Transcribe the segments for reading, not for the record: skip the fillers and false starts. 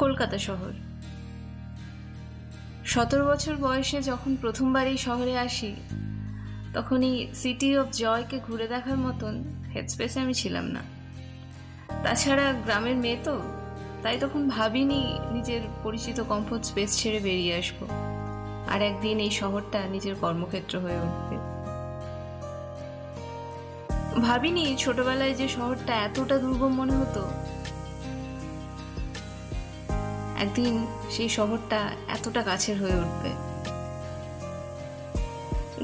কলকাতা শহর। 17 বছর বয়সে যখন প্রথমবার এই শহরে আসি, তখন এই সিটি অফ জয়কে ঘুরে দেখার মতন হেডস্পেসে আমি ছিলাম না। তাছাড়া গ্রামের মেয়ে তো, তাই তখন ভাবিনি নিজের পরিচিত কমফোর্ট স্পেস ছেড়ে বেরিয়ে আসবো আর একদিন এই শহরটা নিজের কর্মক্ষেত্র হয়ে উঠবে। ভাবিনি ছোটবেলায় যে শহরটা এতটা দুর্গম মনে হতো, একদিন সেই শহরটা এতটা কাছের হয়ে উঠবে।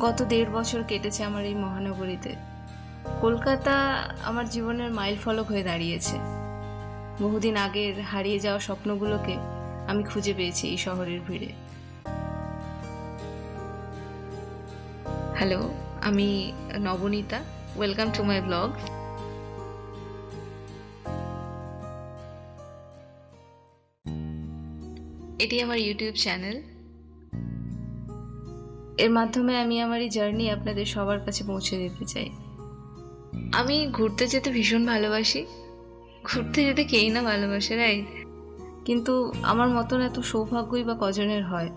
গত 1.5 বছর কেটেছে আমার এই মহানগরীতে। কলকাতা আমার জীবনের মাইল ফলক হয়ে দাঁড়িয়েছে। বহুদিন আগের হারিয়ে যাওয়া স্বপ্নগুলোকে আমি খুঁজে পেয়েছি এই শহরের ভিড়ে। হ্যালো, আমি Nabanita. Welcome to my blog. এটি আমার ইউটিউব চ্যানেল। এর মাধ্যমে আমি আমার এই জার্নি আপনাদের সবার কাছে পৌঁছে দিতে চাই। আমি ঘুরতে যেতে ভীষণ ভালোবাসি। ঘুরতে যেতে কেই না ভালোবাসে, রাইট? কিন্তু আমার মতন এত সৌভাগ্যই বা কজনের হয়।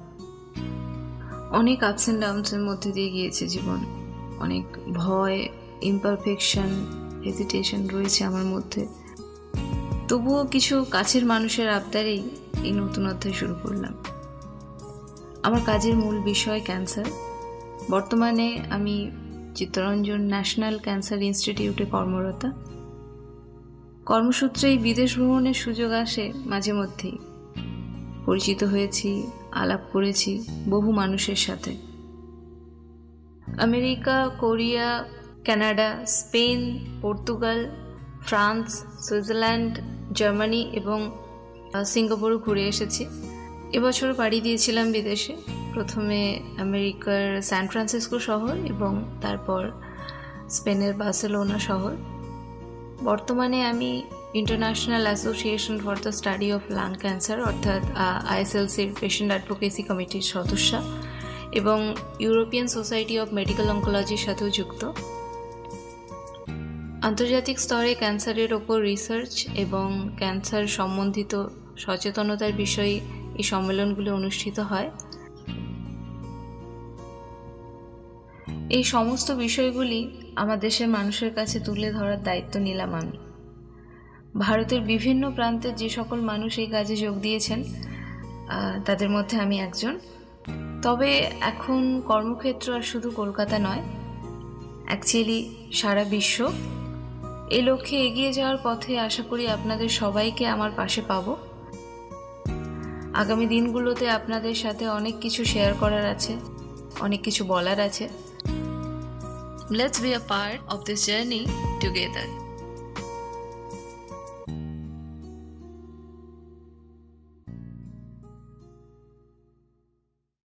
অনেক আপস অ্যান্ড ডাউনসের মধ্যে দিয়ে গিয়েছে জীবন। অনেক ভয়, ইমপারফেকশন, হেজিটেশন রয়েছে আমার মধ্যে। তবুও কিছু কাছের মানুষের আবদারেই এই নতুন অধ্যায় শুরু করলাম। আমার কাজের মূল বিষয় ক্যান্সার। বর্তমানে আমি চিত্তরঞ্জন ন্যাশনাল ক্যান্সার ইনস্টিটিউটে কর্মরতা। কর্মসূত্রেই বিদেশ ভ্রমণের সুযোগ আসে মাঝে মধ্যেই। পরিচিত হয়েছি, আলাপ করেছি বহু মানুষের সাথে। America, Korea, Canada, Spain, Portugal, France, Switzerland, Germany এবং সিঙ্গাপুরও ঘুরে এসেছি। এবছর পাড়ি দিয়েছিলাম বিদেশে। প্রথমে আমেরিকার সান ফ্রান্সিসকো শহর এবং তারপর স্পেনের বার্সেলোনা শহর। বর্তমানে আমি international association for the study of lung cancer অর্থাৎ ISLCর পেশেন্ট অ্যাডভোকেসি কমিটির সদস্যা এবং ইউরোপিয়ান সোসাইটি অফ মেডিকেল অঙ্কোলজির সাথেও যুক্ত। আন্তর্জাতিক স্তরে ক্যান্সারের ওপর রিসার্চ এবং ক্যান্সার সম্বন্ধিত সচেতনতার বিষয়ে এই সম্মেলনগুলো অনুষ্ঠিত হয়। এই সমস্ত বিষয়গুলি আমার দেশের মানুষের কাছে তুলে ধরার দায়িত্ব নিলাম আমি। ভারতের বিভিন্ন প্রান্তের যে সকল মানুষ এই কাজে যোগ দিয়েছেন তাদের মধ্যে আমি একজন। তবে এখন কর্মক্ষেত্র আর শুধু কলকাতা নয়, অ্যাকচুয়ালি সারা বিশ্ব। এই লক্ষ্যে এগিয়ে যাওয়ার পথে আশা করি আপনাদের সবাইকে আমার পাশে পাবো। আগামী দিনগুলোতে আপনাদের সাথে অনেক কিছু শেয়ার করার আছে, অনেক কিছু বলার আছে। Let's be a part of this journey together.